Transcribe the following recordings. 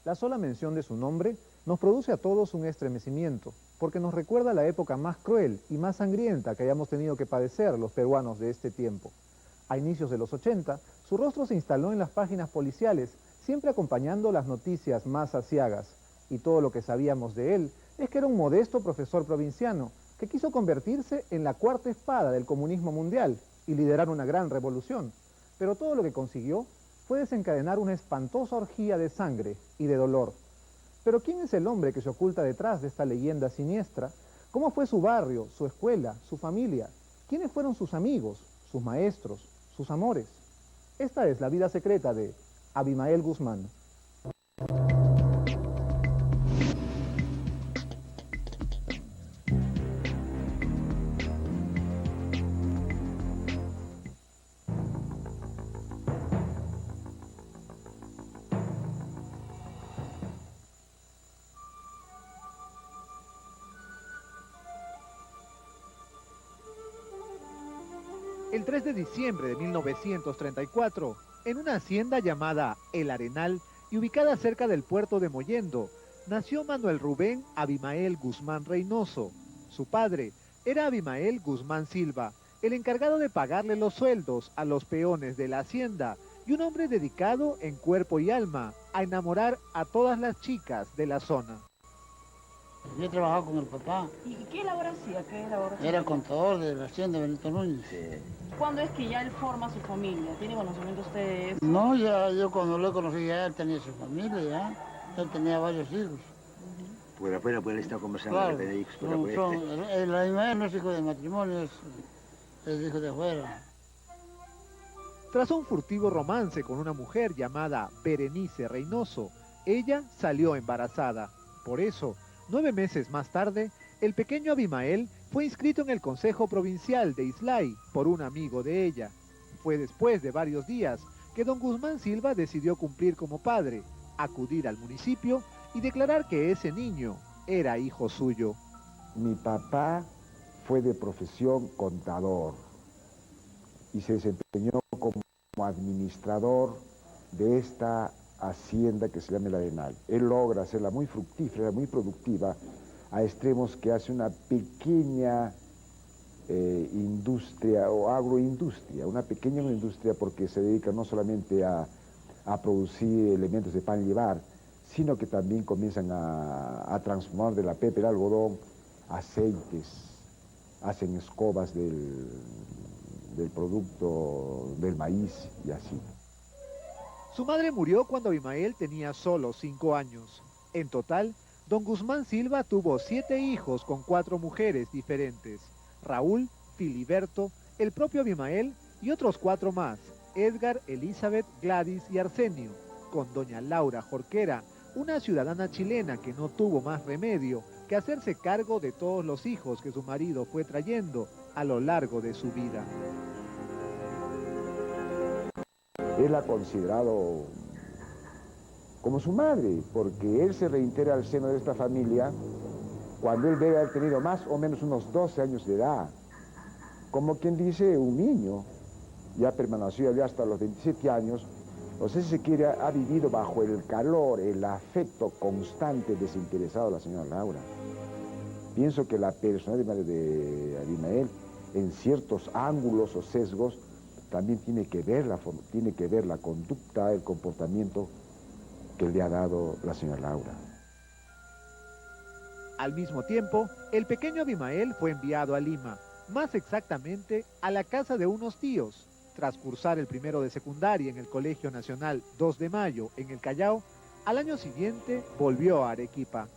La sola mención de su nombre nos produce a todos un estremecimiento, porque nos recuerda la época más cruel y más sangrienta que hayamos tenido que padecer los peruanos de este tiempo. A inicios de los 80, su rostro se instaló en las páginas policiales, siempre acompañando las noticias más aciagas, y todo lo que sabíamos de él es que era un modesto profesor provinciano, que quiso convertirse en la cuarta espada del comunismo mundial y liderar una gran revolución, pero todo lo que consiguió fue desencadenar una espantosa orgía de sangre y de dolor. Pero ¿quién es el hombre que se oculta detrás de esta leyenda siniestra? ¿Cómo fue su barrio, su escuela, su familia? ¿Quiénes fueron sus amigos, sus maestros, sus amores? Esta es la vida secreta de Abimael Guzmán. El 3 de diciembre de 1934, en una hacienda llamada El Arenal y ubicada cerca del puerto de Mollendo, nació Manuel Rubén Abimael Guzmán Reynoso. Su padre era Abimael Guzmán Silva, el encargado de pagarle los sueldos a los peones de la hacienda y un hombre dedicado en cuerpo y alma a enamorar a todas las chicas de la zona. Yo trabajaba con el papá. ¿Y qué labor hacía? ¿Qué labor hacía? Era contador de la hacienda de Benito Núñez. ¿Cuándo es que ya él forma su familia? ¿Tiene conocimiento usted de eso? No, ya yo cuando lo conocí ya él tenía su familia, ya. Él tenía varios hijos. Por afuera puede estar conversando Claro, de hijos por no, afuera. el animal no es hijo de matrimonio, es hijo de afuera. Tras un furtivo romance con una mujer llamada Berenice Reynoso, ella salió embarazada. Por eso, 9 meses más tarde, el pequeño Abimael fue inscrito en el Consejo Provincial de Islay por un amigo de ella. Fue después de varios días que don Guzmán Silva decidió cumplir como padre, acudir al municipio y declarar que ese niño era hijo suyo. Mi papá fue de profesión contador y se desempeñó como administrador de esta hacienda que se llama El Arenal. Él logra hacerla muy fructífera, muy productiva, a extremos que hace una pequeña industria o agroindustria, una pequeña industria porque se dedica no solamente a producir elementos de pan llevar, sino que también comienzan a transformar de la pepa el algodón aceites, hacen escobas del producto del maíz y así. Su madre murió cuando Abimael tenía solo 5 años. En total, don Guzmán Silva tuvo 7 hijos con 4 mujeres diferentes: Raúl, Filiberto, el propio Abimael y otros 4 más: Edgar, Elizabeth, Gladys y Arsenio, con doña Laura Jorquera, una ciudadana chilena que no tuvo más remedio que hacerse cargo de todos los hijos que su marido fue trayendo a lo largo de su vida. Él ha considerado como su madre, porque él se reintegra al seno de esta familia cuando él debe haber tenido más o menos unos 12 años de edad. Como quien dice, un niño. Ya permaneció allá hasta los 27 años. O sea, si se quiere, ha vivido bajo el calor, el afecto constante, desinteresado de la señora Laura. Pienso que la personalidad de Abimael, en ciertos ángulos o sesgos, también tiene que ver la conducta, el comportamiento que le ha dado la señora Laura. Al mismo tiempo, el pequeño Abimael fue enviado a Lima, más exactamente a la casa de unos tíos. Tras cursar el primero de secundaria en el Colegio Nacional 2 de Mayo en el Callao, al año siguiente volvió a Arequipa.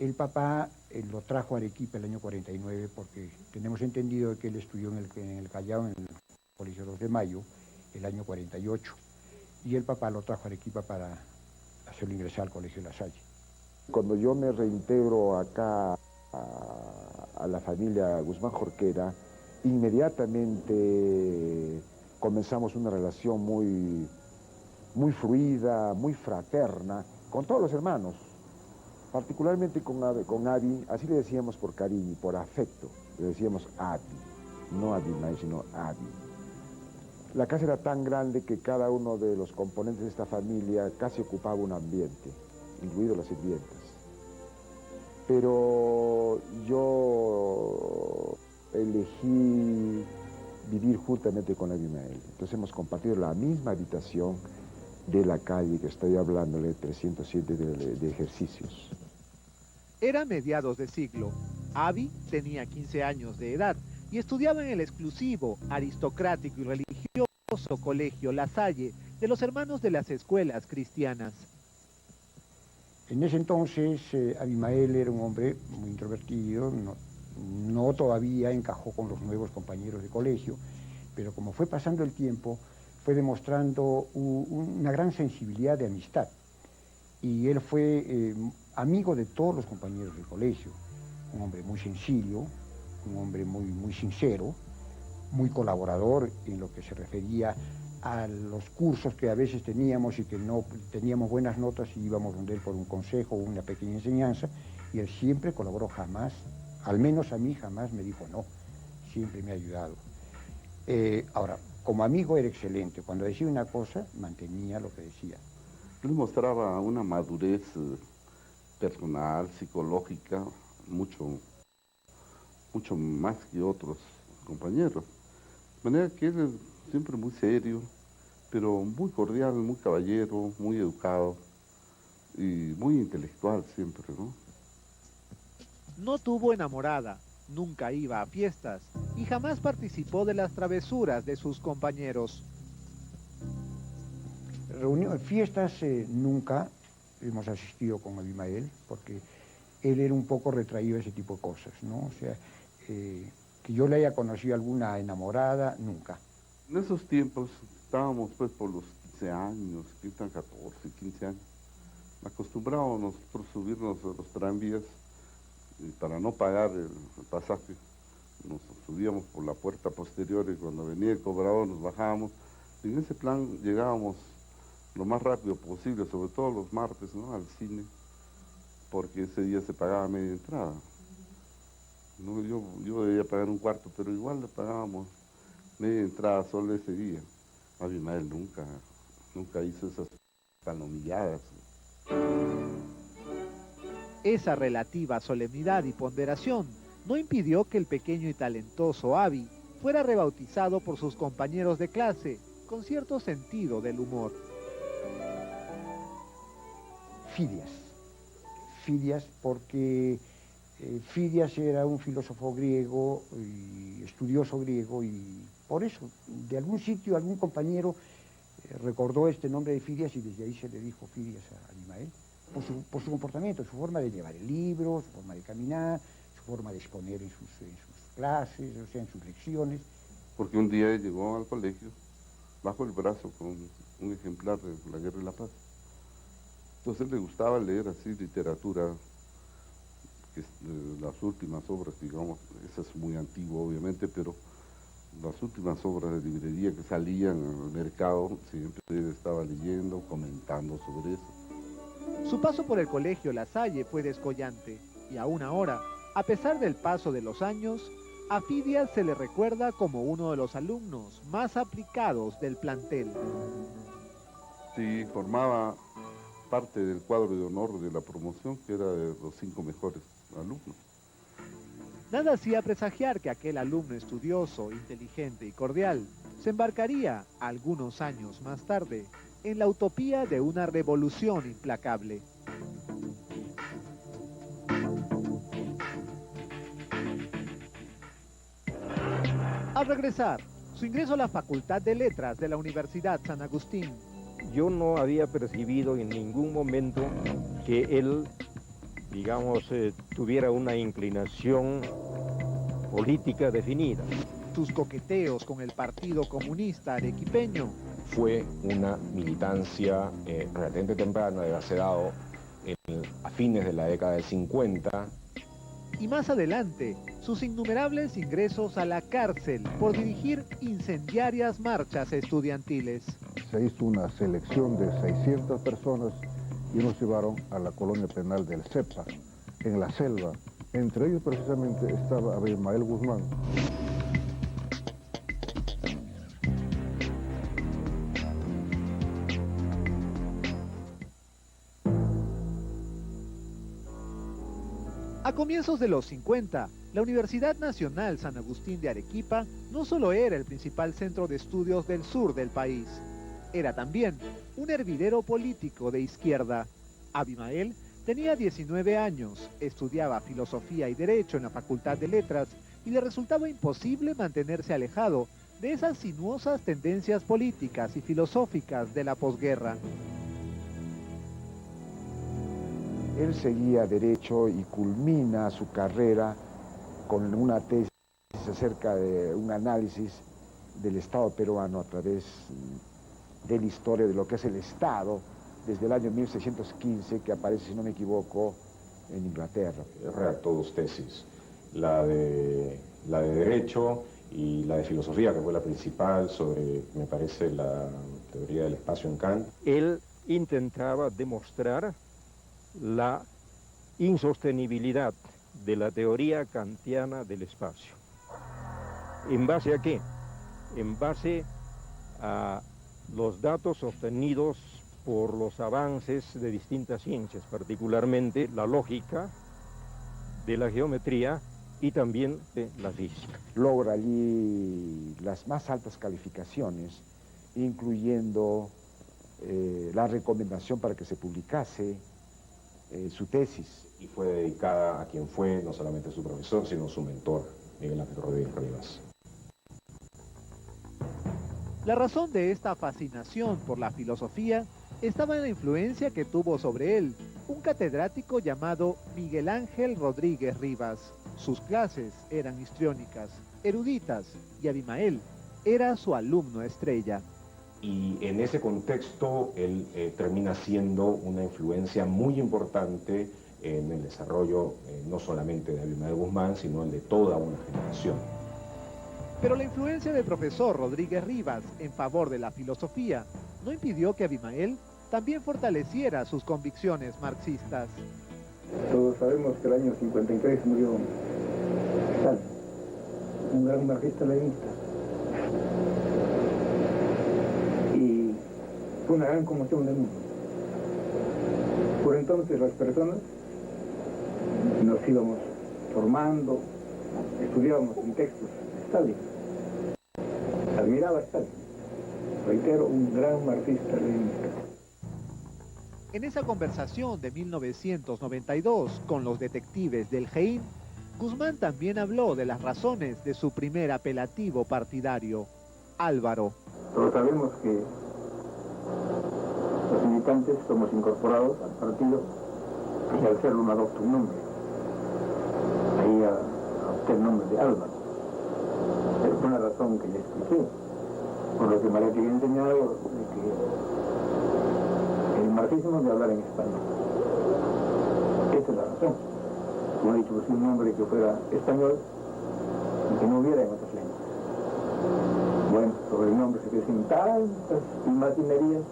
El papá lo trajo a Arequipa el año 49 porque tenemos entendido que él estudió en el Callao, en el Colegio 2 de Mayo, el año 48. Y el papá lo trajo a Arequipa para hacerlo ingresar al Colegio La Salle. Cuando yo me reintegro acá a la familia Guzmán Jorquera, inmediatamente comenzamos una relación muy fluida, muy fraterna, con todos los hermanos, particularmente con Abi, así le decíamos por cariño, por afecto, le decíamos Abi, no Abimael, sino Abi. La casa era tan grande que cada uno de los componentes de esta familia casi ocupaba un ambiente. incluidas las sirvientas. Pero yo elegí vivir juntamente con Abimael. Entonces hemos compartido la misma habitación de la calle que estoy hablándole, 307 de ejercicios. Era mediados de siglo. Abi tenía 15 años de edad y estudiaba en el exclusivo, aristocrático y religioso colegio La Salle de los hermanos de las escuelas cristianas. En ese entonces, Abimael era un hombre muy introvertido, no todavía encajó con los nuevos compañeros de colegio, pero como fue pasando el tiempo, fue demostrando una gran sensibilidad de amistad. Y él fue amigo de todos los compañeros del colegio, un hombre muy sencillo, un hombre muy sincero, muy colaborador en lo que se refería a los cursos que a veces teníamos y que no teníamos buenas notas y íbamos donde él por un consejo o una pequeña enseñanza, y él siempre colaboró, jamás, al menos a mí jamás me dijo no, siempre me ha ayudado. Ahora, como amigo era excelente, cuando decía una cosa mantenía lo que decía. Él mostraba una madurez personal, psicológica, mucho más que otros compañeros. De manera que él siempre muy serio, pero muy cordial, muy caballero, muy educado y muy intelectual siempre, ¿no? No tuvo enamorada, nunca iba a fiestas y jamás participó de las travesuras de sus compañeros. Fiestas nunca hemos asistido con Abimael, porque él era un poco retraído a ese tipo de cosas, ¿no? O sea, que yo le haya conocido alguna enamorada, nunca. En esos tiempos estábamos pues por los 15 años, 14, 15 años. Acostumbrábamos nosotros subirnos a los tranvías y para no pagar el pasaje nos subíamos por la puerta posterior y cuando venía el cobrador nos bajábamos. Y en ese plan llegábamos lo más rápido posible, sobre todo los martes, ¿no?, al cine, porque ese día se pagaba media entrada. No, yo debía pagar un cuarto, pero igual le pagábamos media entrada solo ese día. Abimael nunca hizo esas palomilladas. Esa relativa solemnidad y ponderación no impidió que el pequeño y talentoso Abi fuera rebautizado por sus compañeros de clase con cierto sentido del humor. Fidias, porque Fidias era un filósofo griego y estudioso griego, y por eso, de algún sitio, algún compañero recordó este nombre de Fidias y desde ahí se le dijo Fidias a Abimael, por su comportamiento, su forma de llevar el libro, su forma de caminar, su forma de exponer en sus clases, o sea, en sus lecciones. Porque un día llegó al colegio bajo el brazo con un ejemplar de La Guerra y la Paz. Entonces le gustaba leer así literatura, las últimas obras, digamos, esa es muy antigua obviamente, pero las últimas obras de librería que salían al mercado, siempre él estaba leyendo, comentando sobre eso. Su paso por el colegio La Salle fue descollante, y aún ahora, a pesar del paso de los años, a Fidias se le recuerda como uno de los alumnos más aplicados del plantel. Sí, formaba parte del cuadro de honor de la promoción, que era de los 5 mejores alumnos. Nada hacía presagiar que aquel alumno estudioso, inteligente y cordial se embarcaría, algunos años más tarde, en la utopía de una revolución implacable. Al regresar, su ingreso a la Facultad de Letras de la Universidad San Agustín. Yo no había percibido en ningún momento que él, digamos, tuviera una inclinación política definida. Sus coqueteos con el Partido Comunista arequipeño. Fue una militancia relativamente temprana, de haberse dado a fines de la década del 50. Y más adelante, sus innumerables ingresos a la cárcel por dirigir incendiarias marchas estudiantiles. Se hizo una selección de 600 personas y nos llevaron a la colonia penal del Cepa, en la selva. Entre ellos precisamente estaba Abimael Guzmán. A comienzos de los 50, la Universidad Nacional San Agustín de Arequipa no solo era el principal centro de estudios del sur del país, era también un hervidero político de izquierda. Abimael tenía 19 años, estudiaba filosofía y derecho en la Facultad de Letras y le resultaba imposible mantenerse alejado de esas sinuosas tendencias políticas y filosóficas de la posguerra. Él seguía derecho y culmina su carrera con una tesis acerca de un análisis del Estado peruano a través de la historia de lo que es el Estado desde el año 1615, que aparece, si no me equivoco, en Inglaterra. Redactó dos tesis, la de Derecho y la de Filosofía, que fue la principal, sobre, me parece, la teoría del espacio en Kant. Él intentaba demostrar la insostenibilidad de la teoría kantiana del espacio. ¿En base a qué? En base a los datos obtenidos por los avances de distintas ciencias, particularmente la lógica, de la geometría y también de la física. Logra allí las más altas calificaciones, incluyendo la recomendación para que se publicase su tesis. Y fue dedicada a quien fue no solamente su profesor, sino su mentor, Miguel Ángel Rodríguez Rivas. La razón de esta fascinación por la filosofía estaba en la influencia que tuvo sobre él un catedrático llamado Miguel Ángel Rodríguez Rivas. Sus clases eran histriónicas, eruditas, y Abimael era su alumno estrella. Y en ese contexto él termina siendo una influencia muy importante en el desarrollo no solamente de Abimael Guzmán, sino el de toda una generación. Pero la influencia del profesor Rodríguez Rivas en favor de la filosofía no impidió que Abimael también fortaleciera sus convicciones marxistas. Todos sabemos que el año 53 murió Stalin, un gran marxista-leninista. Y fue una gran conmoción del mundo. Por entonces las personas nos íbamos formando, estudiábamos en textos de Stalin. Admiraba a Stalin. Reitero, un gran marxista-leninista. En esa conversación de 1992 con los detectives del GEIN, Guzmán también habló de las razones de su primer apelativo partidario, Álvaro. Todos sabemos que los militantes somos incorporados al partido y al ser uno adopta un nombre. Ahí adopté el nombre de Álvaro. Es una razón que le expliqué, por lo que María te había enseñado de que el marxismo de hablar en español. Esa es la razón. Yo he dicho pues, un nombre que fuera español y que no hubiera en otras lenguas. Bueno, sobre el nombre se crecen tantas imaginerías,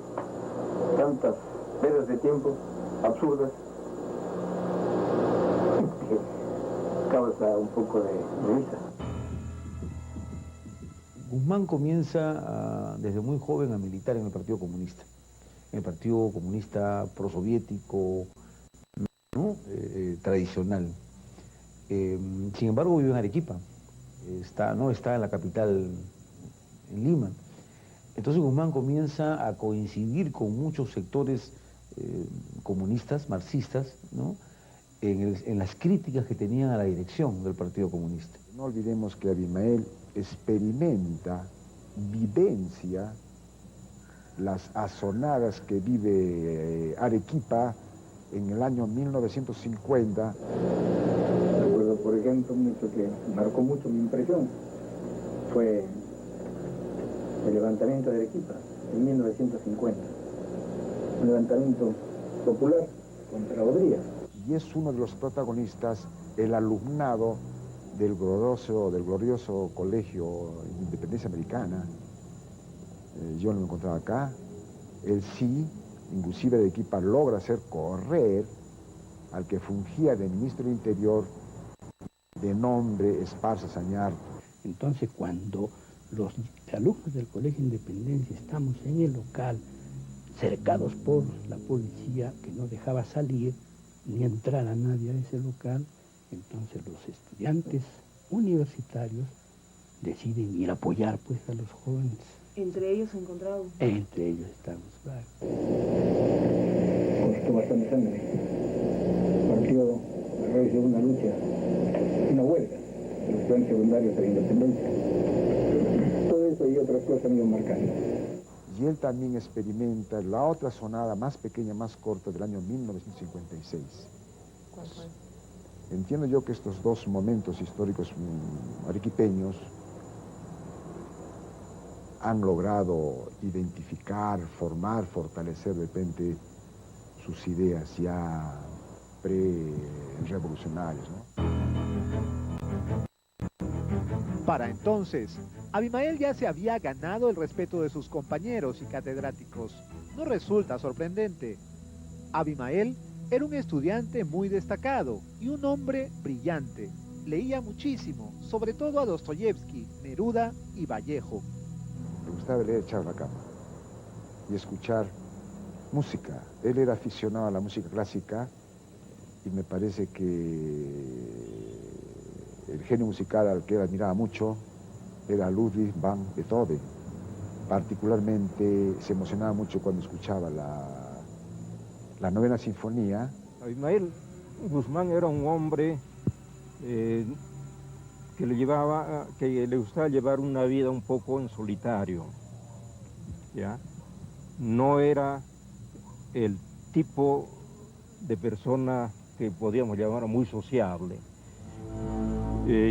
tantas pedas de tiempo absurdas, que causa un poco de risa. Guzmán comienza desde muy joven a militar en el Partido Comunista. El Partido Comunista prosoviético, ¿no? Tradicional. Sin embargo, vive en Arequipa, no está en la capital, en Lima. Entonces Guzmán comienza a coincidir con muchos sectores comunistas, marxistas, ¿no? en las críticas que tenían a la dirección del Partido Comunista. No olvidemos que Abimael experimenta, vivencia las azonadas que vive Arequipa en el año 1950. Recuerdo, por ejemplo, un hecho que marcó mucho mi impresión. Fue el levantamiento de Arequipa en 1950. Un levantamiento popular contra Rodríguez. Y es uno de los protagonistas, el alumnado del glorioso Colegio de Independencia Americana. Yo no me encontraba acá. Él sí, inclusive de Arequipa, logra hacer correr al que fungía de ministro del Interior, de nombre Esparza Sañar. Entonces, cuando los alumnos del Colegio Independencia estamos en el local, cercados por la policía que no dejaba salir ni entrar a nadie a ese local, Entonces los estudiantes universitarios deciden ir a apoyar pues a los jóvenes. ¿Entre ellos se encontraba Guzmán? Entre ellos estamos, claro. Costó bastante sangre. Partió a raíz de una lucha, una huelga de los estudiantes secundarios de la independencia. Todo eso y otras cosas me iban marcando. Y él también experimenta la otra sonada más pequeña, más corta del año 1956. ¿Cuál fue? Entiendo yo que estos dos momentos históricos arequipeños han logrado identificar, formar, fortalecer de repente sus ideas ya pre-revolucionarias, ¿no? Para entonces, Abimael ya se había ganado el respeto de sus compañeros y catedráticos. No resulta sorprendente. Abimael era un estudiante muy destacado y un hombre brillante. Leía muchísimo, sobre todo a Dostoyevsky, Neruda y Vallejo. Le gustaba leer echado a la cama y escuchar música. Él era aficionado a la música clásica y me parece que el genio musical al que él admiraba mucho era Ludwig van Beethoven. Particularmente se emocionaba mucho cuando escuchaba la novena sinfonía. Abimael Guzmán era un hombre que le gustaba llevar una vida un poco en solitario, ¿ya? No era el tipo de persona que podíamos llamar muy sociable.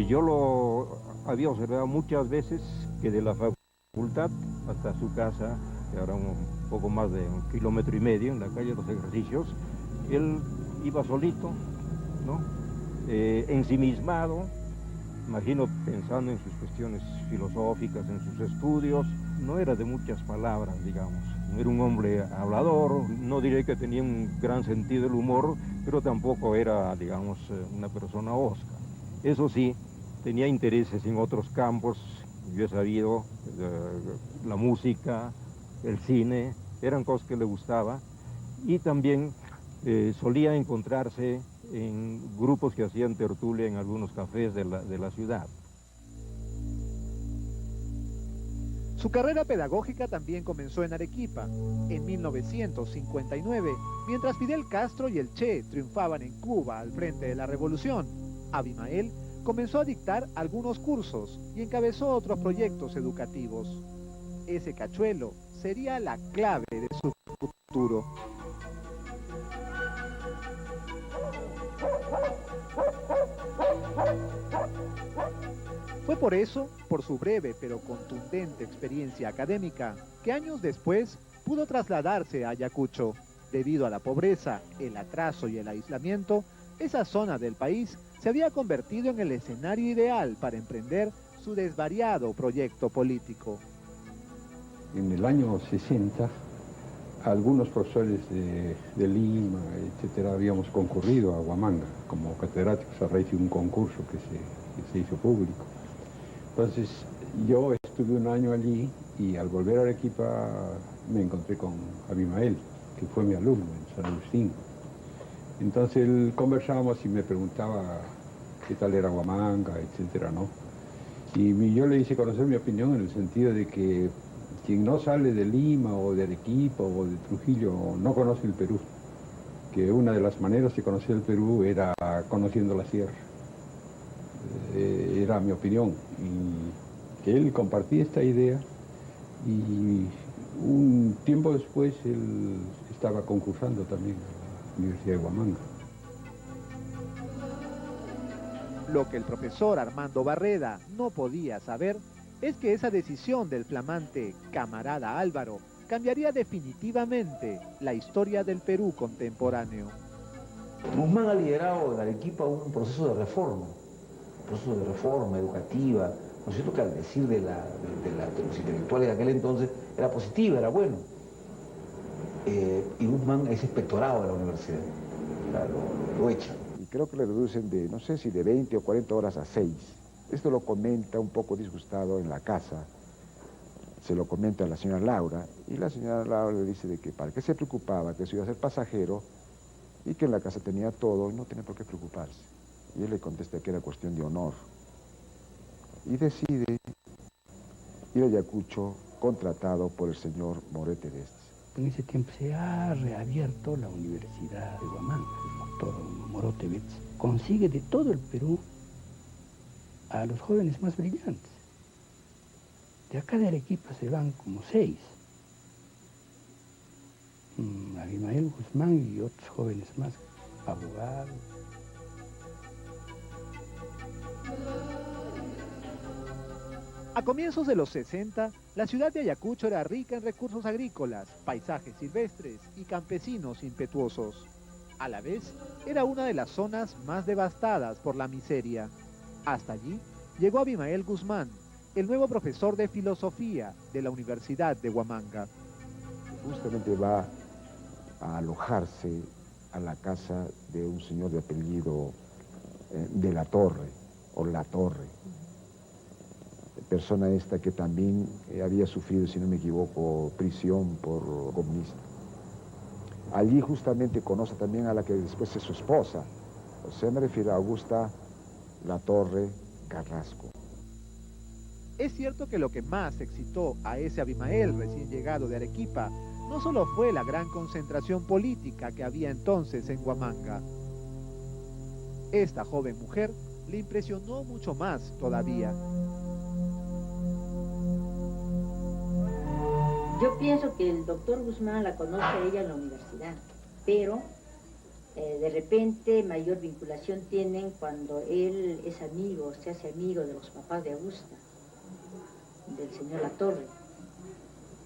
Yo lo había observado muchas veces que de la facultad hasta su casa, que era un poco más de 1,5 kilómetros en la calle de los Ejercicios, él iba solito, ¿no? Ensimismado, imagino pensando en sus cuestiones filosóficas, en sus estudios. No era de muchas palabras, digamos. Era un hombre hablador, no diré que tenía un gran sentido del humor, pero tampoco era, digamos, una persona hosca. Eso sí, tenía intereses en otros campos. Yo he sabido, la música, el cine, eran cosas que le gustaba. Y también solía encontrarse en grupos que hacían tertulia en algunos cafés de la ciudad. Su carrera pedagógica también comenzó en Arequipa, en 1959, mientras Fidel Castro y el Che triunfaban en Cuba al frente de la revolución. Abimael comenzó a dictar algunos cursos y encabezó otros proyectos educativos. Ese cachuelo sería la clave de su futuro. Fue por eso, por su breve pero contundente experiencia académica, que años después pudo trasladarse a Ayacucho. Debido a la pobreza, el atraso y el aislamiento, esa zona del país se había convertido en el escenario ideal para emprender su desvariado proyecto político. En el año 60, algunos profesores de Lima, etcétera, habíamos concurrido a Huamanga como catedráticos a raíz de un concurso que se hizo público. Entonces, yo estuve un año allí y al volver a Arequipa me encontré con Abimael, que fue mi alumno en San Agustín. Entonces él conversábamos y me preguntaba qué tal era Huamanga, etcétera, ¿no? Y yo le hice conocer mi opinión en el sentido de que quien no sale de Lima o de Arequipa o de Trujillo no conoce el Perú, que una de las maneras de conocer el Perú era conociendo la sierra. Era mi opinión, y que él compartía esta idea, y un tiempo después él estaba concursando también a la Universidad de Huamanga. Lo que el profesor Armando Barreda no podía saber es que esa decisión del flamante camarada Álvaro cambiaría definitivamente la historia del Perú contemporáneo. Guzmán ha liderado en Arequipa un proceso de reforma educativa, ¿no es cierto?, que al decir de los intelectuales de aquel entonces era positiva, era bueno. Y Guzmán es inspectorado de la universidad, lo echan. Y creo que le reducen de, no sé si de 20 o 40 horas a 6. Esto lo comenta un poco disgustado en la casa, se lo comenta a la señora Laura, y la señora Laura le dice de que para qué se preocupaba, que eso iba a ser pasajero, y que en la casa tenía todo y no tenía por qué preocuparse. Y él le contesta que era cuestión de honor. Y decide ir a Ayacucho contratado por el señor Morete de Estes. En ese tiempo se ha reabierto la Universidad de Huamanga. El doctor Morete consigue de todo el Perú a los jóvenes más brillantes. De acá de Arequipa se van como 6. Abimael Guzmán y otros jóvenes más, abogados. A comienzos de los 60, la ciudad de Ayacucho era rica en recursos agrícolas, paisajes silvestres y campesinos impetuosos. A la vez, era una de las zonas más devastadas por la miseria. Hasta allí llegó Abimael Guzmán, el nuevo profesor de filosofía de la Universidad de Huamanga. Justamente va a alojarse a la casa de un señor de apellido de la Torre, o La Torre. Persona esta que también había sufrido, si no me equivoco, prisión por comunista. Allí justamente conoce también a la que después es su esposa, o sea, me refiero a Augusta La Torre Carrasco. Es cierto que lo que más excitó a ese Abimael recién llegado de Arequipa no solo fue la gran concentración política que había entonces en Huamanga. Esta joven mujer le impresionó mucho más todavía. Yo pienso que el doctor Guzmán la conoce a ella en la universidad, pero de repente mayor vinculación tienen cuando él es amigo, se hace amigo de los papás de Augusta, del señor La Torre.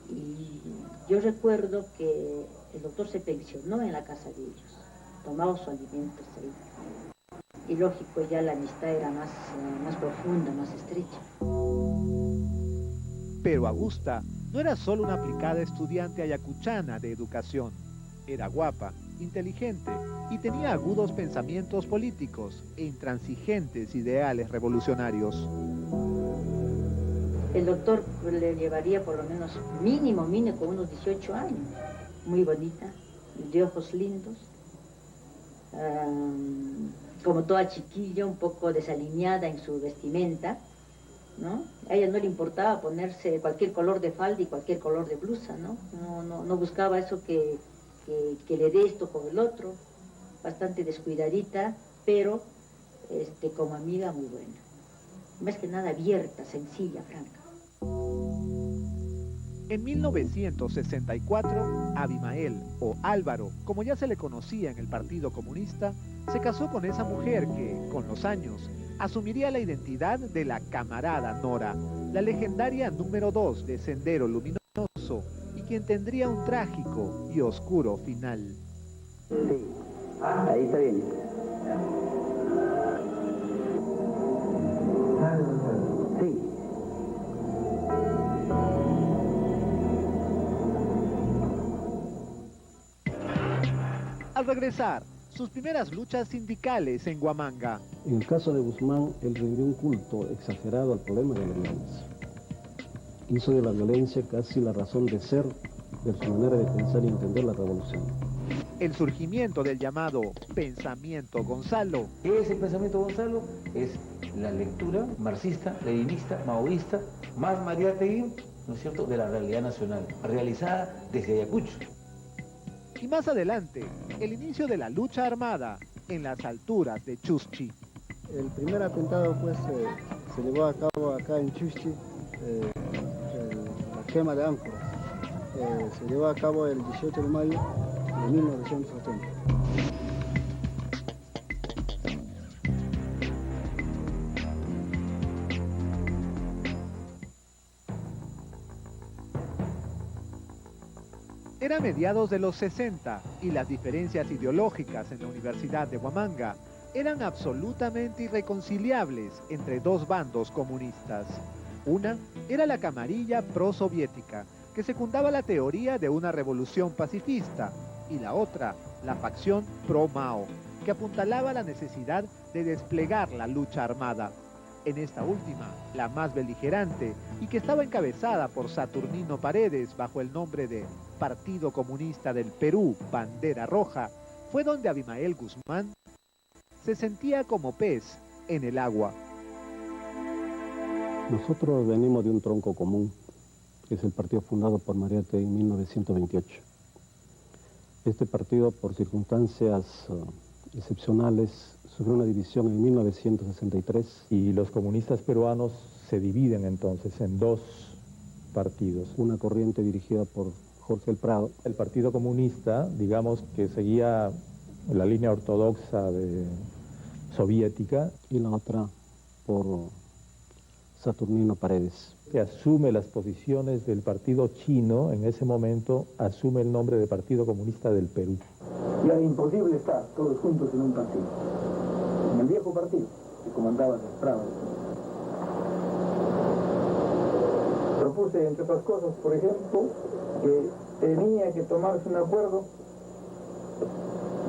Y yo recuerdo que el doctor se pensionó en la casa de ellos, tomaba sus alimentos ahí. Y lógico, ya la amistad era más profunda, más estrecha. Pero Augusta no era solo una aplicada estudiante ayacuchana de educación. Era guapa, inteligente y tenía agudos pensamientos políticos e intransigentes ideales revolucionarios. El doctor le llevaría por lo menos mínimo con unos 18 años. Muy bonita, de ojos lindos, como toda chiquilla, un poco desalineada en su vestimenta, ¿no? A ella no le importaba ponerse cualquier color de falda y cualquier color de blusa, ¿no? No buscaba eso que le dé esto con el otro. Bastante descuidadita, pero como amiga muy buena. Más que nada abierta, sencilla, franca. En 1964, Abimael, o Álvaro, como ya se le conocía en el Partido Comunista, se casó con esa mujer que, con los años, asumiría la identidad de la camarada Nora, la legendaria número 2 de Sendero Luminoso, y quien tendría un trágico y oscuro final. Sí, ahí está bien. Sí. Al regresar, sus primeras luchas sindicales en Huamanga. En el caso de Guzmán, él rindió un culto exagerado al problema de la violencia. Hizo de la violencia casi la razón de ser de su manera de pensar y entender la revolución. El surgimiento del llamado pensamiento Gonzalo. Ese pensamiento Gonzalo es la lectura marxista, leninista, maoísta, más Mariátegui, ¿no es cierto?, de la realidad nacional, realizada desde Ayacucho. Y más adelante, el inicio de la lucha armada en las alturas de Chuschi. El primer atentado pues se llevó a cabo acá en Chuschi, la quema de ánforas. Se llevó a cabo el 18 de mayo de 1980. Era mediados de los 60 y las diferencias ideológicas en la Universidad de Huamanga eran absolutamente irreconciliables entre dos bandos comunistas. Una era la camarilla prosoviética, que secundaba la teoría de una revolución pacifista, y la otra, la facción pro-Mao, que apuntalaba la necesidad de desplegar la lucha armada. En esta última, la más beligerante, y que estaba encabezada por Saturnino Paredes bajo el nombre de Partido Comunista del Perú, Bandera Roja, fue donde Abimael Guzmán se sentía como pez en el agua. Nosotros venimos de un tronco común, que es el partido fundado por Mariate en 1928. Este partido, por circunstancias excepcionales, sufrió una división en 1963. Y los comunistas peruanos se dividen entonces en dos partidos. Una corriente dirigida por Jorge El Prado. El Partido Comunista, digamos que seguía la línea ortodoxa soviética. Y la otra por Saturnino Paredes. Que asume las posiciones del partido chino, en ese momento asume el nombre de Partido Comunista del Perú. Y era imposible estar todos juntos en un partido. En el viejo partido que comandaba El Prado. Propuse, entre otras cosas, por ejemplo, que tenía que tomarse un acuerdo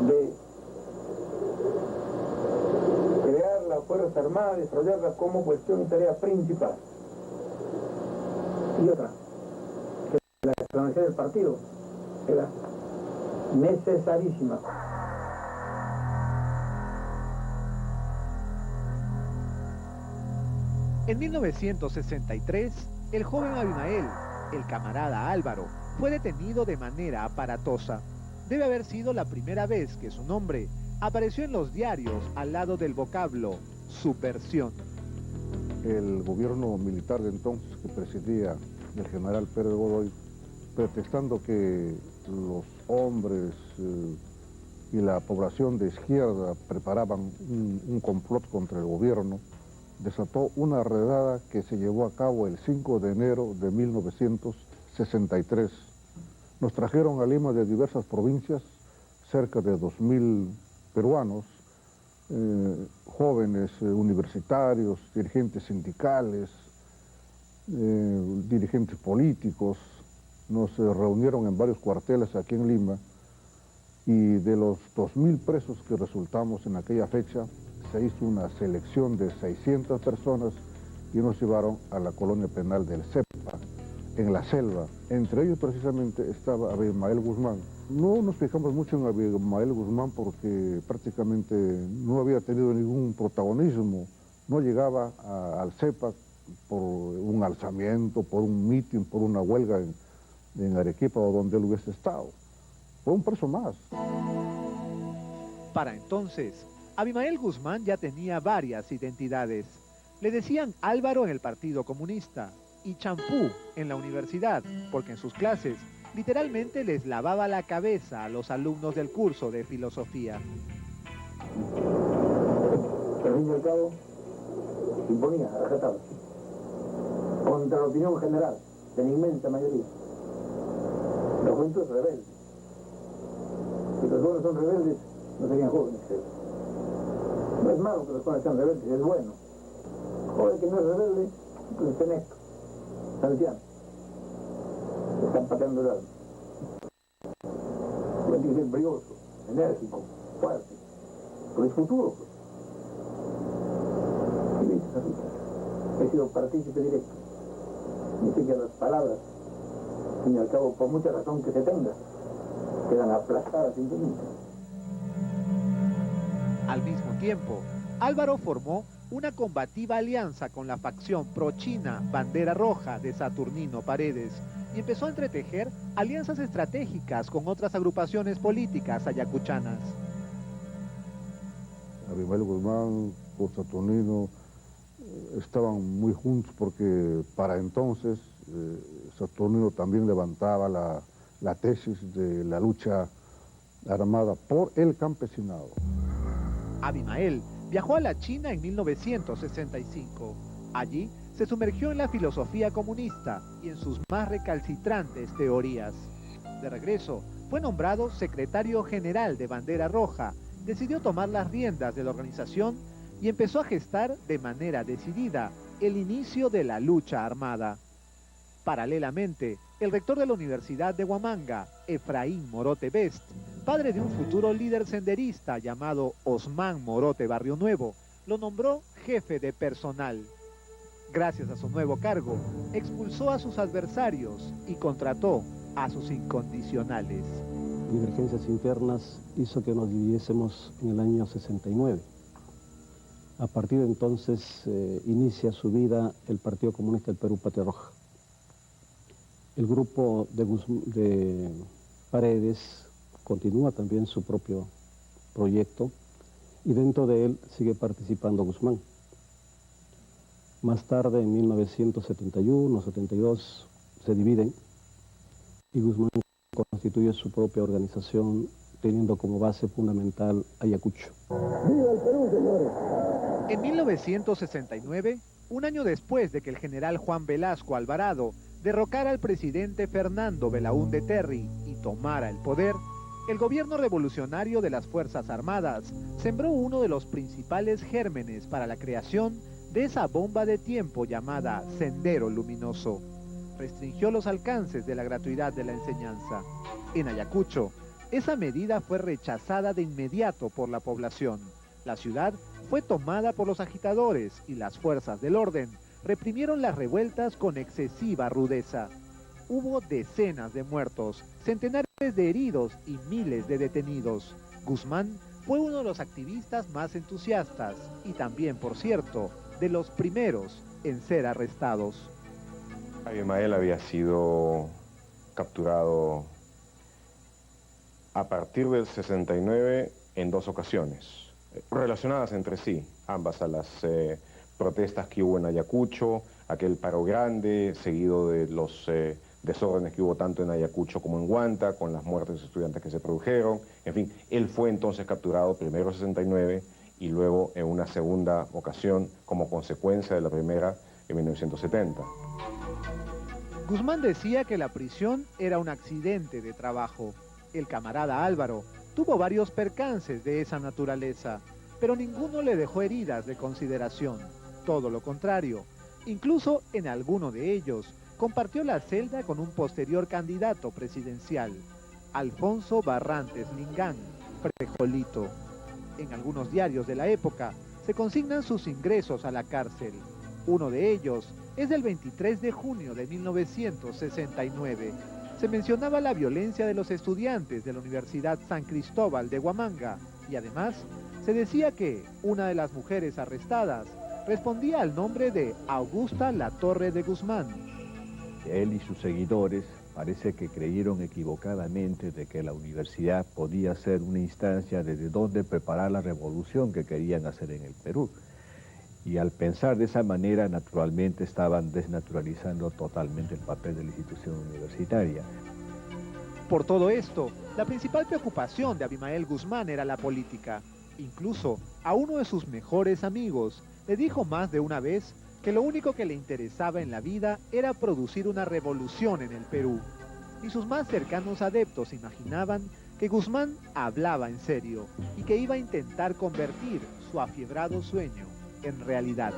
de crear la Fuerza Armada, desarrollarla como cuestión y tarea principal. Y otra, que la extranjería del partido era necesarísima. En 1963, el joven Abimael, el camarada Álvaro, fue detenido de manera aparatosa. Debe haber sido la primera vez que su nombre apareció en los diarios al lado del vocablo subversión. El gobierno militar de entonces que presidía el general Pérez Godoy, pretextando que los hombres y la población de izquierda preparaban un complot contra el gobierno, desató una redada que se llevó a cabo el 5 de enero de 1963. Nos trajeron a Lima de diversas provincias, cerca de 2.000 peruanos, jóvenes universitarios, dirigentes sindicales, dirigentes políticos. Nos reunieron en varios cuarteles aquí en Lima y de los 2.000 presos que resultamos en aquella fecha, se hizo una selección de 600 personas y nos llevaron a la colonia penal del CEPA, en la selva. Entre ellos precisamente estaba Abimael Guzmán. No nos fijamos mucho en Abimael Guzmán porque prácticamente no había tenido ningún protagonismo. No llegaba al CEPA por un alzamiento, por un mitin, por una huelga en Arequipa o donde él hubiese estado. Fue un preso más. Para entonces, Abimael Guzmán ya tenía varias identidades. Le decían Álvaro en el Partido Comunista y Champú en la universidad, porque en sus clases literalmente les lavaba la cabeza a los alumnos del curso de filosofía. Al fin y al cabo, se imponía a rajatabla contra la opinión general de la inmensa mayoría. La juventud es rebelde. Si los jóvenes son rebeldes, no serían jóvenes, creo. No es malo que los jóvenes sean rebeldes, es bueno. Joven que no es rebelde, pues está en esto. Está anciano. Están pateando el alma. Tiene que ser brioso, enérgico, fuerte. Pero es futuro, pues. ¿Qué dices, Rita? He sido partícipe directo. Ni sé que las palabras, al fin y al cabo, por mucha razón que se tenga, quedan aplastadas simplemente. Al mismo tiempo, Álvaro formó una combativa alianza con la facción pro-china Bandera Roja de Saturnino Paredes y empezó a entretejer alianzas estratégicas con otras agrupaciones políticas ayacuchanas. Abimael Guzmán, por Saturnino, estaban muy juntos porque para entonces Saturnino también levantaba la tesis de la lucha armada por el campesinado. Abimael viajó a la China en 1965. Allí se sumergió en la filosofía comunista y en sus más recalcitrantes teorías. De regreso, fue nombrado secretario general de Bandera Roja, decidió tomar las riendas de la organización y empezó a gestar de manera decidida el inicio de la lucha armada. Paralelamente, el rector de la Universidad de Huamanga, Efraín Morote Best, padre de un futuro líder senderista llamado Osmán Morote Barrio Nuevo, lo nombró jefe de personal. Gracias a su nuevo cargo, expulsó a sus adversarios y contrató a sus incondicionales. Divergencias internas hizo que nos dividiésemos en el año 69. A partir de entonces inicia su vida el Partido Comunista del Perú, Patria Roja. El grupo de Paredes continúa también su propio proyecto y dentro de él sigue participando Guzmán. Más tarde, en 1971, 72, se dividen y Guzmán constituye su propia organización teniendo como base fundamental Ayacucho. ¡Viva el Perú, señores! En 1969, un año después de que el general Juan Velasco Alvarado derrocara al presidente Fernando Belaúnde Terry y tomara el poder, el gobierno revolucionario de las Fuerzas Armadas sembró uno de los principales gérmenes para la creación de esa bomba de tiempo llamada Sendero Luminoso. Restringió los alcances de la gratuidad de la enseñanza. En Ayacucho, esa medida fue rechazada de inmediato por la población. La ciudad fue tomada por los agitadores y las fuerzas del orden reprimieron las revueltas con excesiva rudeza. Hubo decenas de muertos, centenares de heridos y miles de detenidos. Guzmán fue uno de los activistas más entusiastas y también, por cierto, de los primeros en ser arrestados. Abimael había sido capturado a partir del 69 en 2 ocasiones, relacionadas entre sí, ambas a las protestas que hubo en Ayacucho, aquel paro grande, seguido de los desórdenes que hubo tanto en Ayacucho como en Huanta, con las muertes de estudiantes que se produjeron. En fin, él fue entonces capturado primero en 69 y luego en una segunda ocasión como consecuencia de la primera en 1970. Guzmán decía que la prisión era un accidente de trabajo. El camarada Álvaro tuvo varios percances de esa naturaleza, pero ninguno le dejó heridas de consideración. Todo lo contrario, incluso en alguno de ellos compartió la celda con un posterior candidato presidencial, Alfonso Barrantes Lingán, Frejolito. En algunos diarios de la época se consignan sus ingresos a la cárcel. Uno de ellos es del 23 de junio de 1969. Se mencionaba la violencia de los estudiantes de la Universidad San Cristóbal de Huamanga y además se decía que una de las mujeres arrestadas respondía al nombre de Augusta Latorre de Guzmán. Él y sus seguidores parece que creyeron equivocadamente de que la universidad podía ser una instancia desde donde preparar la revolución que querían hacer en el Perú. Y al pensar de esa manera, naturalmente estaban desnaturalizando totalmente el papel de la institución universitaria. Por todo esto, la principal preocupación de Abimael Guzmán era la política. Incluso a uno de sus mejores amigos le dijo más de una vez que lo único que le interesaba en la vida era producir una revolución en el Perú. Y sus más cercanos adeptos imaginaban que Guzmán hablaba en serio y que iba a intentar convertir su afiebrado sueño en realidad.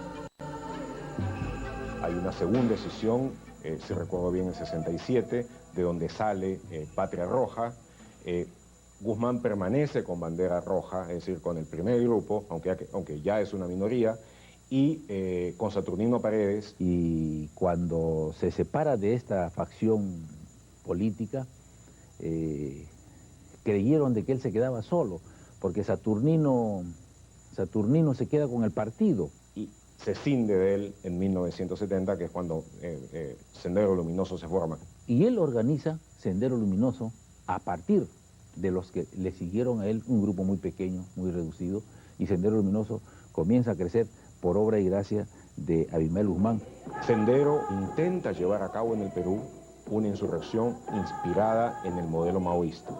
Hay una segunda decisión, si recuerdo bien, en 67, de donde sale Patria Roja. Guzmán permanece con bandera roja, es decir, con el primer grupo, aunque ya es una minoría, y con Saturnino Paredes. Y cuando se separa de esta facción política, creyeron de que él se quedaba solo, porque Saturnino se queda con el partido. Y se cinde de él en 1970, que es cuando Sendero Luminoso se forma. Y él organiza Sendero Luminoso a partir de los que le siguieron a él, un grupo muy pequeño, muy reducido, y Sendero Luminoso comienza a crecer por obra y gracia de Abimael Guzmán. Sendero intenta llevar a cabo en el Perú una insurrección inspirada en el modelo maoísta.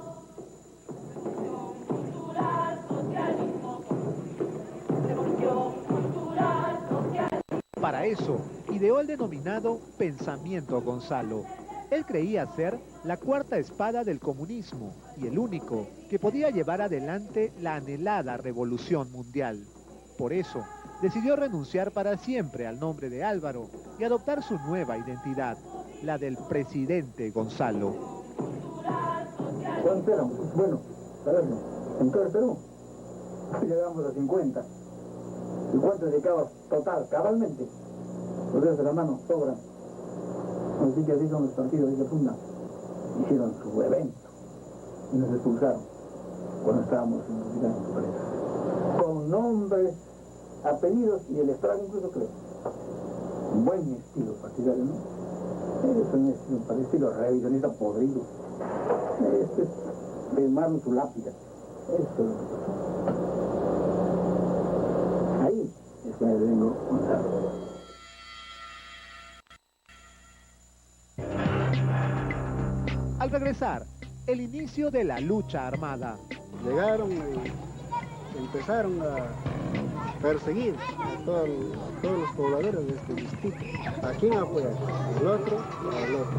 Para eso, ideó el denominado Pensamiento Gonzalo. Él creía ser la cuarta espada del comunismo y el único que podía llevar adelante la anhelada revolución mundial. Por eso, decidió renunciar para siempre al nombre de Álvaro y adoptar su nueva identidad, la del presidente Gonzalo. Bueno, saberlo, en todo el Perú, llegamos a 50. ¿Y cuánto dedicaba total, cabalmente? Los dedos de la mano sobran. Así que así son los partidos que se fundan. Hicieron su evento y nos expulsaron cuando estábamos en la presa. Con nombres apellidos y el estrago incluso creo. Un buen estilo partidario, ¿no? Es un estilo, para estilo revisionista podrido. Firmaron su lápida. Esto es lo que pasó. Ahí es que me vengo a contar. Al regresar, el inicio de la lucha armada. Llegaron y empezaron a perseguir a todos los pobladores de este distrito. ¿A quién apoyar? Al otro, al otro.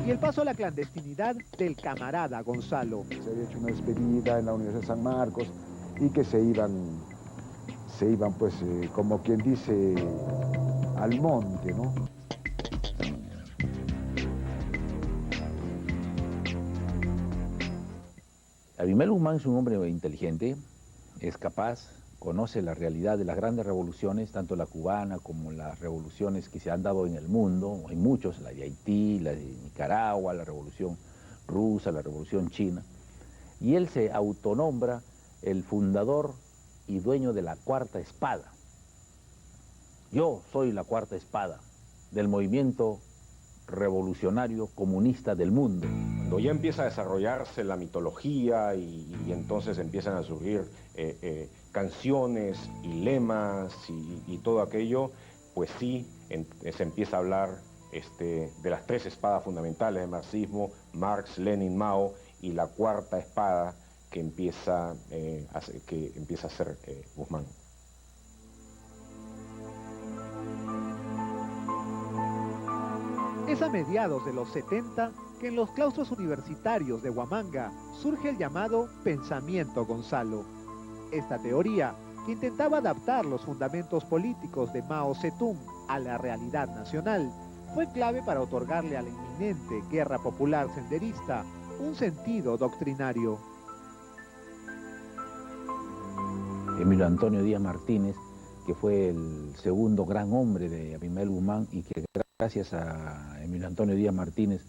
Y el paso a la clandestinidad del camarada Gonzalo. Se había hecho una despedida en la Universidad de San Marcos y que se iban pues, como quien dice, al monte, ¿no? Abimael Guzmán es un hombre inteligente, es capaz, conoce la realidad de las grandes revoluciones, tanto la cubana como las revoluciones que se han dado en el mundo, hay muchos, la de Haití, la de Nicaragua, la revolución rusa, la revolución china, y él se autonombra el fundador y dueño de la Cuarta Espada. Yo soy la Cuarta Espada del movimiento revolucionario comunista del mundo. Cuando ya empieza a desarrollarse la mitología y entonces empiezan a surgir canciones y lemas y todo aquello, pues sí, se empieza a hablar de las tres espadas fundamentales del marxismo, Marx, Lenin, Mao, y la cuarta espada que empieza a ser Guzmán. Es a mediados de los 70 que en los claustros universitarios de Huamanga surge el llamado Pensamiento Gonzalo. Esta teoría, que intentaba adaptar los fundamentos políticos de Mao Zedong a la realidad nacional, fue clave para otorgarle a la inminente guerra popular senderista un sentido doctrinario. Emilio Antonio Díaz Martínez, que fue el segundo gran hombre de Abimael Guzmán y que gracias a Emilio Antonio Díaz Martínez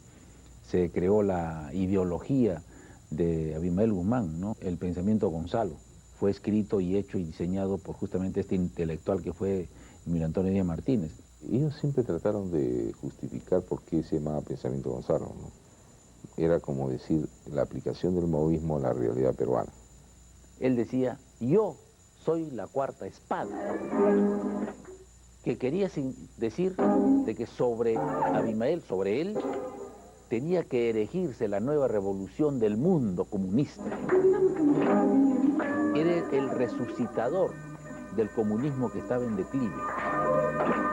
se creó la ideología de Abimael Guzmán, ¿no? El Pensamiento Gonzalo. Fue escrito y hecho y diseñado por justamente este intelectual que fue Emilio Antonio Díaz Martínez. Ellos siempre trataron de justificar por qué se llamaba Pensamiento Gonzalo, ¿no? Era como decir la aplicación del maoísmo a la realidad peruana. Él decía, yo soy la cuarta espada, que quería decir de que sobre Abimael, sobre él, tenía que erigirse la nueva revolución del mundo comunista. Era el resucitador del comunismo que estaba en declive.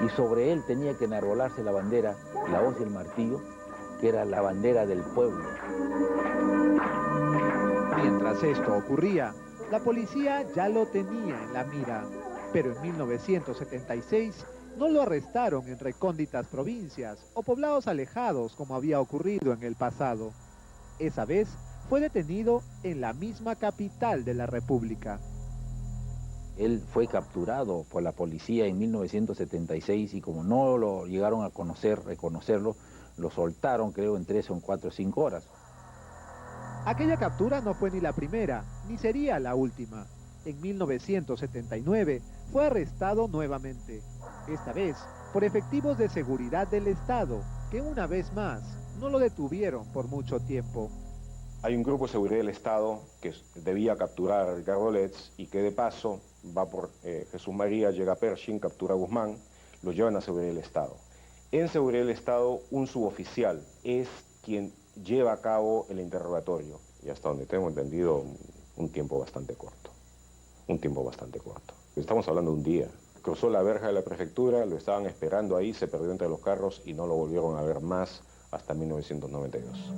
Y sobre él tenía que enarbolarse la bandera, la hoz y el martillo, que era la bandera del pueblo. Mientras esto ocurría, la policía ya lo tenía en la mira, pero en 1976 no lo arrestaron en recónditas provincias o poblados alejados como había ocurrido en el pasado. Esa vez fue detenido en la misma capital de la República. Él fue capturado por la policía en 1976 y como no lo llegaron a reconocerlo, lo soltaron creo en 3 o 4 o 5 horas. Aquella captura no fue ni la primera, ni sería la última. En 1979 fue arrestado nuevamente, esta vez por efectivos de seguridad del Estado, que una vez más no lo detuvieron por mucho tiempo. Hay un grupo de seguridad del Estado que debía capturar a Ricardo Letts y que de paso va por Jesús María, llega a Pershing, captura a Guzmán, lo llevan a seguridad del Estado. En seguridad del Estado, un suboficial es quien lleva a cabo el interrogatorio. Y hasta donde tengo entendido, un tiempo bastante corto. Un tiempo bastante corto. Estamos hablando de un día. Cruzó la verja de la prefectura, lo estaban esperando ahí, se perdió entre los carros y no lo volvieron a ver más hasta 1992.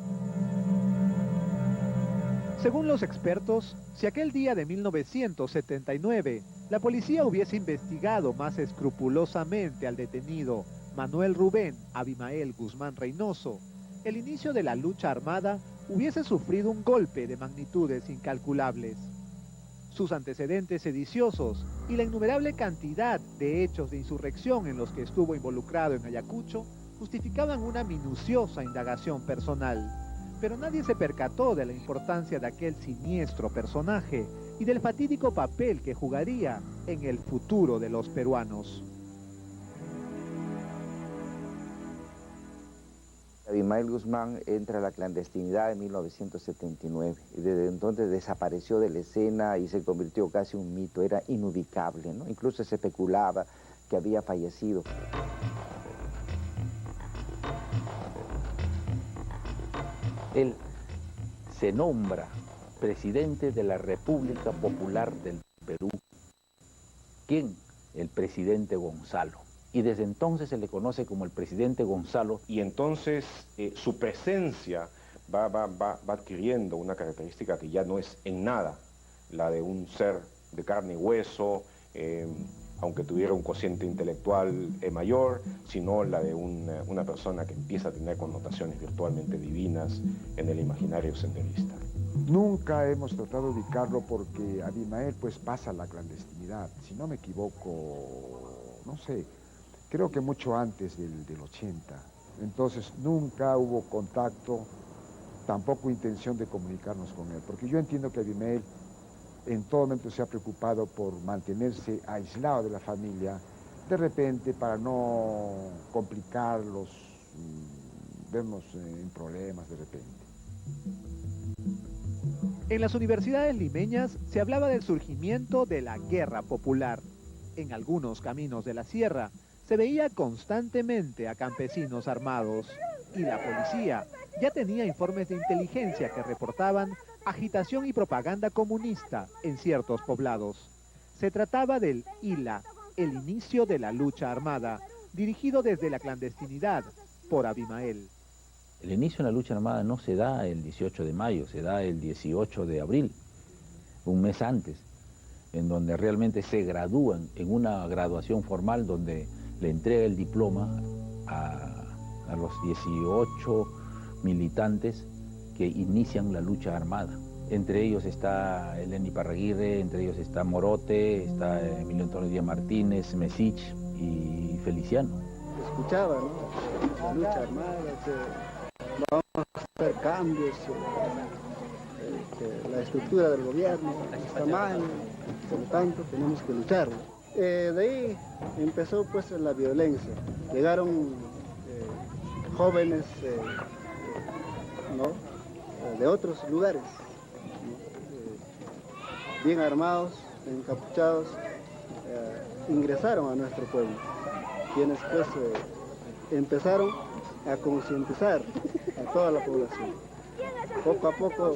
Según los expertos, si aquel día de 1979 la policía hubiese investigado más escrupulosamente al detenido Manuel Rubén Abimael Guzmán Reynoso, el inicio de la lucha armada hubiese sufrido un golpe de magnitudes incalculables. Sus antecedentes sediciosos y la innumerable cantidad de hechos de insurrección en los que estuvo involucrado en Ayacucho justificaban una minuciosa indagación personal. Pero nadie se percató de la importancia de aquel siniestro personaje y del fatídico papel que jugaría en el futuro de los peruanos. Abimael Guzmán entra a la clandestinidad en 1979 y desde entonces desapareció de la escena y se convirtió casi en un mito, era inubicable, ¿no? Incluso se especulaba que había fallecido. Él se nombra presidente de la República Popular del Perú. ¿Quién? El presidente Gonzalo. Y desde entonces se le conoce como el presidente Gonzalo. Y entonces su presencia va adquiriendo una característica que ya no es en nada la de un ser de carne y hueso, aunque tuviera un cociente intelectual mayor, sino la de una persona que empieza a tener connotaciones virtualmente divinas en el imaginario senderista. Nunca hemos tratado de ubicarlo porque Abimael pues pasa a la clandestinidad, si no me equivoco, no sé, creo que mucho antes del 80. Entonces nunca hubo contacto, tampoco intención de comunicarnos con él, porque yo entiendo que Abimael en todo momento se ha preocupado por mantenerse aislado de la familia, de repente para no complicarlos, vernos en problemas de repente. En las universidades limeñas se hablaba del surgimiento de la guerra popular. En algunos caminos de la sierra se veía constantemente a campesinos armados y la policía ya tenía informes de inteligencia que reportaban agitación y propaganda comunista en ciertos poblados. Se trataba del ILA, el inicio de la lucha armada, dirigido desde la clandestinidad por Abimael. El inicio de la lucha armada no se da el 18 de mayo, se da el 18 de abril, un mes antes, en donde realmente se gradúan en una graduación formal donde le entrega el diploma a los 18 militantes que inician la lucha armada. Entre ellos está Eleni Parraguirre, entre ellos está Morote, está Emilio Antonio Díaz Martínez, Mesich y Feliciano. Escuchaba, ¿no? La lucha armada, que vamos a hacer cambios, que la estructura del gobierno está mal, por lo tanto tenemos que luchar. De ahí empezó pues la violencia. Llegaron jóvenes ¿no? De otros lugares, ¿no? Bien armados, encapuchados, ingresaron a nuestro pueblo, quienes pues empezaron a concientizar a toda la población. Poco a poco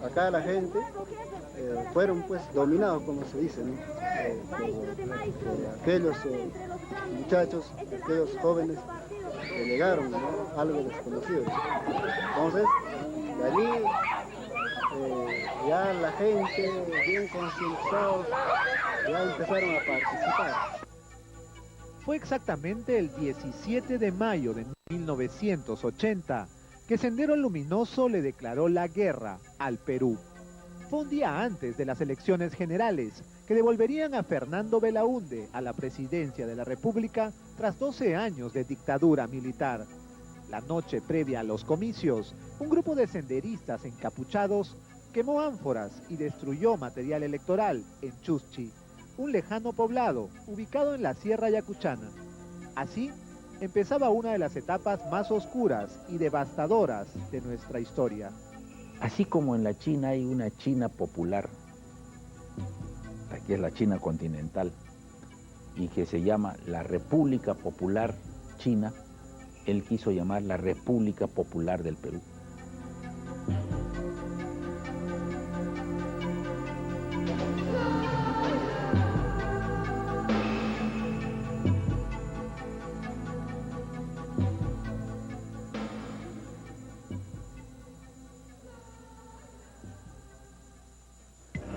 acá la gente fueron pues dominados, como se dice, ¿no? por aquellos muchachos, aquellos jóvenes que llegaron, ¿no? Algo desconocidos. Entonces, de allí ya la gente, bien concientizados, ya empezaron a participar. Fue exactamente el 17 de mayo de 1980 que Sendero Luminoso le declaró la guerra al Perú. Fue un día antes de las elecciones generales que devolverían a Fernando Belaúnde a la presidencia de la República tras 12 años de dictadura militar. La noche previa a los comicios, un grupo de senderistas encapuchados quemó ánforas y destruyó material electoral en Chuschi, un lejano poblado ubicado en la Sierra Yacuchana. Así empezaba una de las etapas más oscuras y devastadoras de nuestra historia. Así como en la China hay una China popular, aquí es la China continental, y que se llama la República Popular China, él quiso llamar la República Popular del Perú.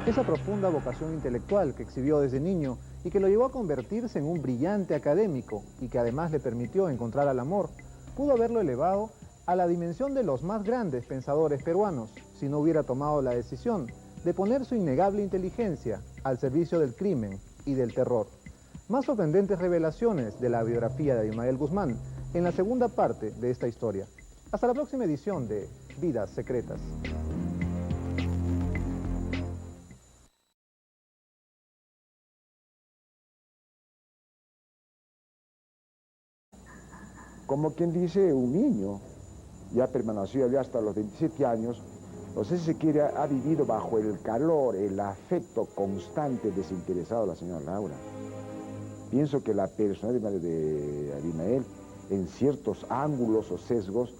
Esa profunda vocación intelectual que exhibió desde niño y que lo llevó a convertirse en un brillante académico y que además le permitió encontrar al amor, pudo haberlo elevado a la dimensión de los más grandes pensadores peruanos si no hubiera tomado la decisión de poner su innegable inteligencia al servicio del crimen y del terror. Más sorprendentes revelaciones de la biografía de Abimael Guzmán en la segunda parte de esta historia. Hasta la próxima edición de Vidas Secretas. como quien dice, un niño. Ya permaneció allá hasta los 27 años. No sé si se quiere, ha vivido bajo el calor, el afecto constante, desinteresado de la señora Laura. Pienso que la personalidad de Abimael, en ciertos ángulos o sesgos,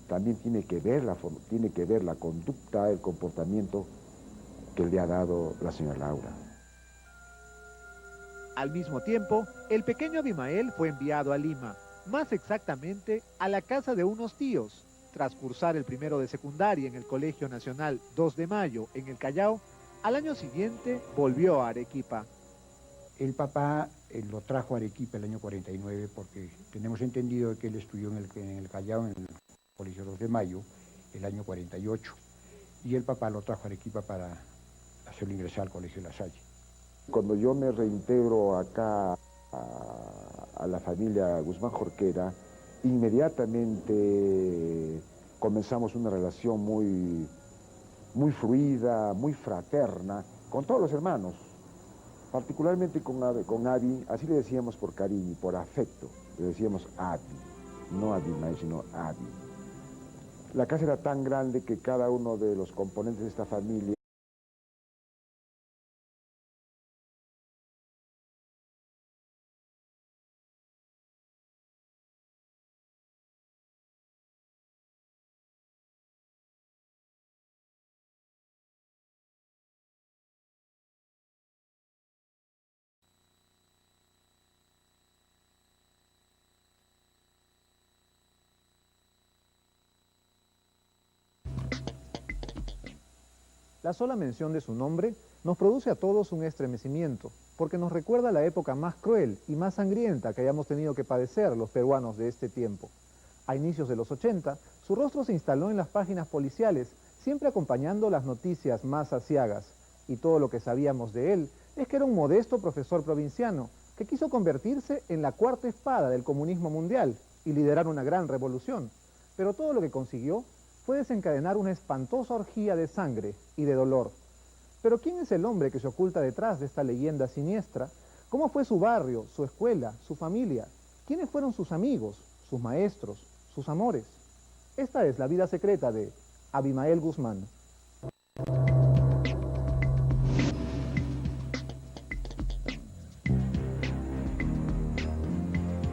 también tiene que ver la conducta, el comportamiento que le ha dado la señora Laura. Al mismo tiempo, el pequeño Abimael fue enviado a Lima, más exactamente a la casa de unos tíos. Tras cursar el primero de secundaria en el Colegio Nacional 2 de Mayo en el Callao, al año siguiente volvió a Arequipa. El papá lo trajo a Arequipa el año 49 porque tenemos entendido que él estudió en el Callao, en el Colegio 2 de Mayo, el año 48. Y el papá lo trajo a Arequipa para hacerlo ingresar al Colegio La Salle. Cuando yo me reintegro acá a la familia Guzmán Jorquera, inmediatamente comenzamos una relación muy fluida, muy fraterna, con todos los hermanos, particularmente con Abi, así le decíamos por cariño, por afecto, le decíamos Abi, no Abimael, sino Abi. La casa era tan grande que cada uno de los componentes de esta familia La sola mención de su nombre nos produce a todos un estremecimiento, porque nos recuerda la época más cruel y más sangrienta que hayamos tenido que padecer los peruanos de este tiempo. A inicios de los 80, su rostro se instaló en las páginas policiales, siempre acompañando las noticias más aciagas, y todo lo que sabíamos de él es que era un modesto profesor provinciano, que quiso convertirse en la cuarta espada del comunismo mundial y liderar una gran revolución, pero todo lo que consiguió fue desencadenar una espantosa orgía de sangre y de dolor. Pero ¿quién es el hombre que se oculta detrás de esta leyenda siniestra? ¿Cómo fue su barrio, su escuela, su familia? ¿Quiénes fueron sus amigos, sus maestros, sus amores? Esta es la vida secreta de Abimael Guzmán.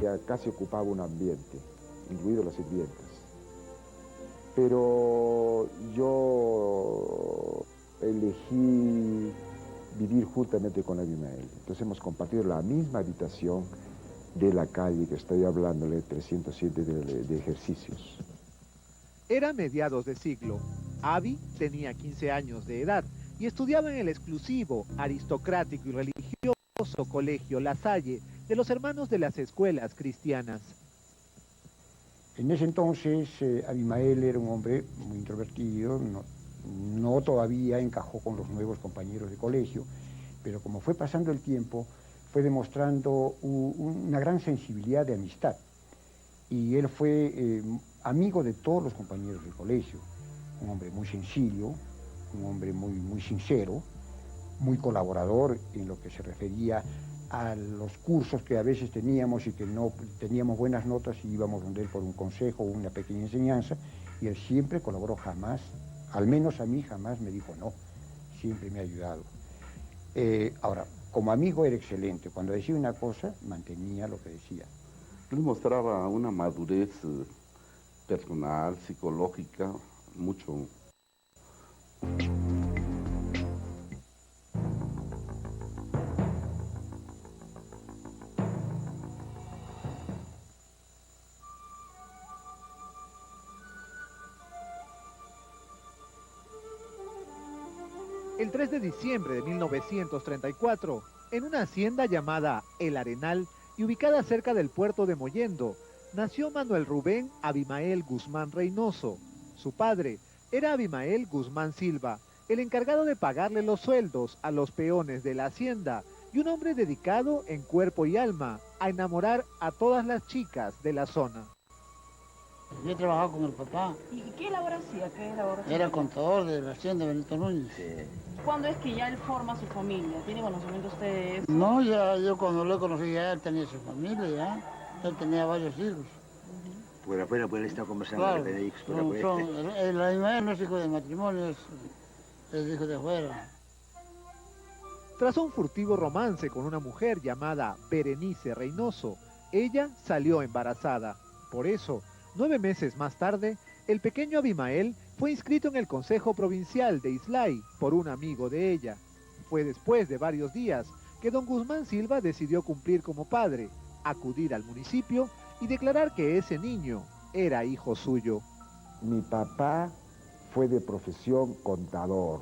Ya casi ocupaba un ambiente, incluidos los sirvientes. Pero yo elegí vivir juntamente con Abimael. Entonces hemos compartido la misma habitación de la calle que estoy hablándole, 307 de ejercicios. Era mediados de siglo. Abi tenía 15 años de edad y estudiaba en el exclusivo, aristocrático y religioso Colegio La Salle de los Hermanos de las Escuelas Cristianas. En ese entonces, Abimael era un hombre muy introvertido, no todavía encajó con los nuevos compañeros de colegio, pero como fue pasando el tiempo, fue demostrando una gran sensibilidad de amistad. Y él fue amigo de todos los compañeros del colegio, un hombre muy sencillo, un hombre muy sincero, muy colaborador en lo que se refería a los cursos que a veces teníamos y que no teníamos buenas notas y íbamos donde él por un consejo o una pequeña enseñanza, y él siempre colaboró, jamás, al menos a mí jamás me dijo no, siempre me ha ayudado. Ahora, como amigo era excelente, cuando decía una cosa, mantenía lo que decía. Él mostraba una madurez personal, psicológica, mucho. El 3 de diciembre de 1934, en una hacienda llamada El Arenal y ubicada cerca del puerto de Mollendo, nació Manuel Rubén Abimael Guzmán Reynoso. Su padre era Abimael Guzmán Silva, el encargado de pagarle los sueldos a los peones de la hacienda y un hombre dedicado en cuerpo y alma a enamorar a todas las chicas de la zona. Yo he trabajado con el papá. ¿Y qué labor hacía? ¿Qué labor hacía? Era contador de la hacienda Benito Núñez. ¿Cuándo es que ya él forma su familia? ¿Tiene conocimiento usted de eso? No, ya yo cuando lo conocí ya él tenía su familia, ya. Él tenía varios hijos. Por afuera, pues él está conversando Claro, con Benedicto, por no, afuera. la imagen no es hijo de matrimonio, es hijo de afuera. Tras un furtivo romance con una mujer llamada Berenice Reynoso, ella salió embarazada. Por eso, 9 meses más tarde, el pequeño Abimael fue inscrito en el Consejo Provincial de Islay por un amigo de ella. Fue después de varios días que don Guzmán Silva decidió cumplir como padre, acudir al municipio y declarar que ese niño era hijo suyo. Mi papá fue de profesión contador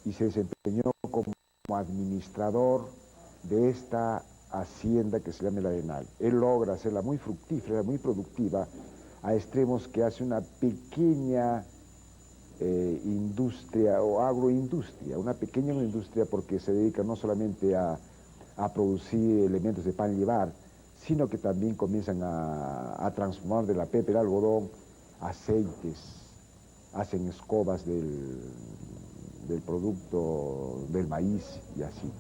y se desempeñó como administrador de esta hacienda que se llama El Arenal. Él logra hacerla muy fructífera, muy productiva, a extremos que hace una pequeña industria o agroindustria, una pequeña industria porque se dedica no solamente a producir elementos de pan llevar, sino que también comienzan a transformar de la pepa el algodón aceites, hacen escobas del producto del maíz y así.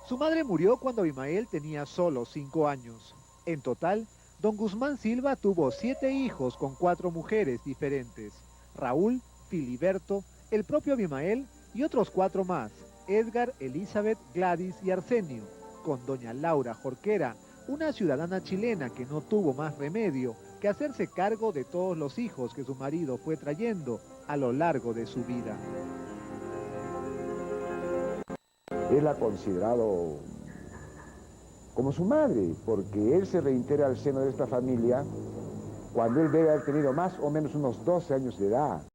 Su madre murió cuando Abimael tenía solo 5 años. En total, don Guzmán Silva tuvo 7 hijos con 4 mujeres diferentes: Raúl, Filiberto, el propio Abimael y otros 4 más: Edgar, Elizabeth, Gladys y Arsenio, con doña Laura Jorquera, una ciudadana chilena que no tuvo más remedio que hacerse cargo de todos los hijos que su marido fue trayendo a lo largo de su vida. Él ha considerado como su madre, porque él se reintegra al seno de esta familia cuando él debe haber tenido más o menos unos 12 años de edad.